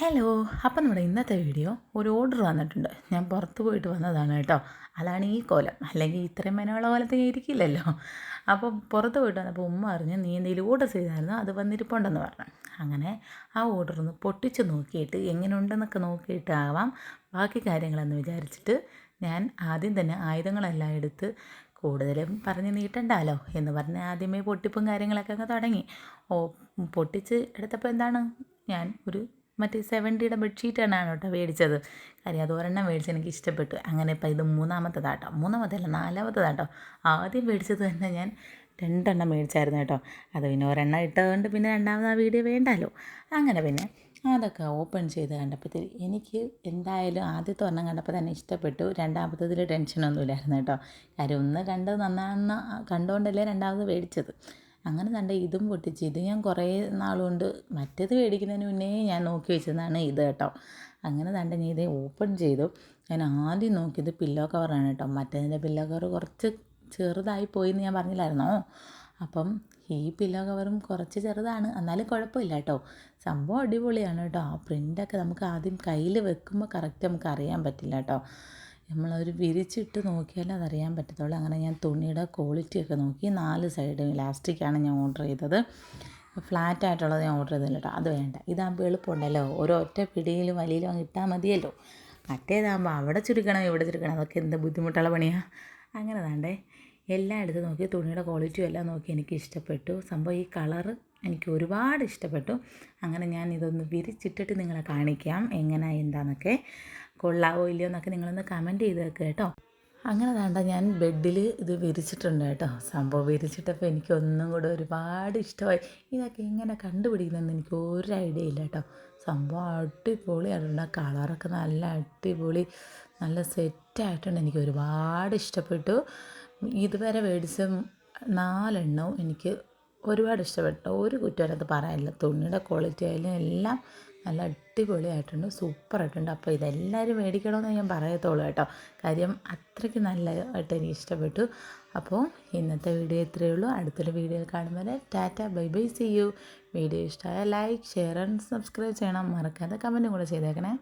Hello. അപ്പം നമ്മുടെ ഇന്നത്തെ വീഡിയോ ഒരു ഓർഡർ വന്നിട്ടുണ്ട്. ഞാൻ പുറത്ത് പോയിട്ട് വന്നതാണ് കേട്ടോ. അതാണ് ഈ കോലം. അല്ലെങ്കിൽ ഇത്രയും മെനയുള്ള കോലത്തിൽ ഞാൻ ഇരിക്കില്ലല്ലോ. അപ്പം പുറത്ത് പോയിട്ട് വന്നപ്പോൾ ഉമ്മ പറഞ്ഞു നീ എന്തെങ്കിലും ഓർഡർ ചെയ്തായിരുന്നു, അത് വന്നിരിപ്പുണ്ടെന്ന് പറഞ്ഞു. അങ്ങനെ ആ ഓർഡർ ഒന്ന് പൊട്ടിച്ച് നോക്കിയിട്ട് എങ്ങനെയുണ്ടെന്നൊക്കെ നോക്കിയിട്ടാവാം ബാക്കി കാര്യങ്ങളെന്ന് വിചാരിച്ചിട്ട് ഞാൻ ആദ്യം തന്നെ ആയുധങ്ങളെല്ലാം എടുത്ത് കൂടുതലും പറഞ്ഞ് നീട്ടണ്ടല്ലോ എന്ന് പറഞ്ഞ് ആദ്യമേ പൊട്ടിപ്പും കാര്യങ്ങളൊക്കെ അങ്ങ് തുടങ്ങി. പൊട്ടിച്ച് എടുത്തപ്പോൾ എന്താണ്, ഞാൻ ഒരു മറ്റേ 70യുടെ ബെഡ്ഷീറ്റാണ് കേട്ടോ മേടിച്ചത്. കാര്യം അത് ഒരെണ്ണം മേടിച്ച് എനിക്ക് ഇഷ്ടപ്പെട്ടു. അങ്ങനെ ഇപ്പം ഇത് മൂന്നാമത്തല്ല നാലാമത്തതാട്ടോ. ആദ്യം മേടിച്ചത് തന്നെ ഞാൻ 2 മേടിച്ചായിരുന്നു കേട്ടോ. അത് പിന്നെ ഒരെണ്ണം ഇട്ടതുകൊണ്ട് പിന്നെ രണ്ടാമത് ആ വീഡിയോ വേണ്ടല്ലോ. അങ്ങനെ പിന്നെ അതൊക്കെ ഓപ്പൺ ചെയ്ത് കണ്ടപ്പോഴത്തേക്ക് എനിക്ക് എന്തായാലും ആദ്യത്തെ ഒരെണ്ണം കണ്ടപ്പോൾ തന്നെ ഇഷ്ടപ്പെട്ടു. രണ്ടാമത്തതിൽ ടെൻഷനൊന്നുമില്ലായിരുന്നു കേട്ടോ. കാര്യം ഒന്ന് കണ്ടത് നന്നാണെന്ന് കണ്ടുകൊണ്ടല്ലേ രണ്ടാമത് മേടിച്ചത്. അങ്ങനെ കണ്ട ഇതും പൊട്ടിച്ച് ഇത് ഞാൻ കുറേ നാളുകൊണ്ട് മറ്റേത് മേടിക്കുന്നതിന് മുന്നേ ഞാൻ നോക്കി വെച്ചതാണ് ഇത് കേട്ടോ. അങ്ങനെ കണ്ട ഞാൻ ഇതേ ഓപ്പൺ ചെയ്തു. ഞാൻ ആദ്യം നോക്കിയത് പില്ലോ കവറാണ് കേട്ടോ. മറ്റേതിൻ്റെ പില്ലോ കവർ കുറച്ച് ചെറുതായി പോയി എന്ന് ഞാൻ പറഞ്ഞില്ലായിരുന്നോ. അപ്പം ഈ പില്ലോ കവറും കുറച്ച് ചെറുതാണ്, എന്നാലും കുഴപ്പമില്ല കേട്ടോ. സംഭവം അടിപൊളിയാണ് കേട്ടോ. ആ പ്രിൻ്റൊക്കെ നമുക്ക് ആദ്യം കയ്യിൽ വെക്കുമ്പോൾ കറക്റ്റ് നമുക്ക് അറിയാൻ പറ്റില്ല കേട്ടോ. നമ്മളൊരു വിരിച്ചിട്ട് നോക്കിയാലേ അതറിയാൻ പറ്റത്തുള്ളൂ. അങ്ങനെ ഞാൻ തുണിയുടെ ക്വാളിറ്റിയൊക്കെ നോക്കി. 4 സൈഡും ഇലാസ്റ്റിക്കാണ് ഞാൻ ഓർഡർ ചെയ്തത്. ഫ്ലാറ്റായിട്ടുള്ളത് ഞാൻ ഓർഡർ ചെയ്തില്ല കേട്ടോ. അത് വേണ്ട, ഇതാകുമ്പോൾ എളുപ്പമുണ്ടല്ലോ, ഒരൊറ്റ പിടിയിലും വലിയിലും അങ്ങ് ഇട്ടാൽ മതിയല്ലോ. മറ്റേതാകുമ്പോൾ അവിടെ ചുരുക്കണം ഇവിടെ ചുരുക്കണം, അതൊക്കെ എന്ത് ബുദ്ധിമുട്ടുള്ള പണിയാണ്. അങ്ങനെ താണ്ടേ എല്ലാം എടുത്ത് നോക്കി, തുണിയുടെ ക്വാളിറ്റിയും എല്ലാം നോക്കി എനിക്ക് ഇഷ്ടപ്പെട്ടു. സംഭവം ഈ കളറ് എനിക്ക് ഒരുപാട് ഇഷ്ടപ്പെട്ടു. അങ്ങനെ ഞാൻ ഇതൊന്ന് വിരിച്ചിട്ടിട്ട് നിങ്ങളെ കാണിക്കാം എങ്ങനെ എന്താണെന്നൊക്കെ. കൊള്ളാവോ ഇല്ലയോ എന്നൊക്കെ നിങ്ങളൊന്ന് കമൻറ്റ് ചെയ്തേക്ക് കേട്ടോ. അങ്ങനെ വേണ്ട, ഞാൻ ബെഡിൽ ഇത് വിരിച്ചിട്ടുണ്ട് കേട്ടോ. സംഭവം വിരിച്ചിട്ടപ്പോൾ എനിക്കൊന്നും കൂടെ ഒരുപാട് ഇഷ്ടമായി. ഇതൊക്കെ എങ്ങനെ കണ്ടുപിടിക്കുന്നതെന്ന് എനിക്ക് ഒരു ഐഡിയ ഇല്ല കേട്ടോ. സംഭവം അടിപൊളിയായിട്ടുണ്ട്. ആ കളറൊക്കെ നല്ല അടിപൊളി, നല്ല സെറ്റായിട്ടുണ്ട്. എനിക്ക് ഒരുപാട് ഇഷ്ടപ്പെട്ടു. ഇതുവരെ മേടിച്ച 4 എനിക്ക് ഒരുപാട് ഇഷ്ടപ്പെട്ടു. ഒരു കുറ്റം പറയാനില്ല. തുണിയുടെ ക്വാളിറ്റി ആയാലും എല്ലാം നല്ല അടിപൊളിയായിട്ടുണ്ട്, സൂപ്പറായിട്ടുണ്ട്. അപ്പോൾ ഇതെല്ലാവരും മേടിക്കണമെന്ന് ഞാൻ പറയത്തുള്ളൂ കേട്ടോ. കാര്യം അത്രയ്ക്ക് നല്ലതായിട്ട് എനിക്ക് ഇഷ്ടപ്പെട്ടു. അപ്പോൾ ഇന്നത്തെ വീഡിയോ ഇത്രയേ ഉള്ളൂ. അടുത്തൊരു വീഡിയോയിൽ കാണുമ്പോൾ tata bye bye, see you. Video ഇഷ്ടമായ ലൈക്ക്, ഷെയർ ആൻഡ് സബ്സ്ക്രൈബ് ചെയ്യണം. മറക്കാതെ കമൻറ്റും കൂടെ ചെയ്തേക്കണേ.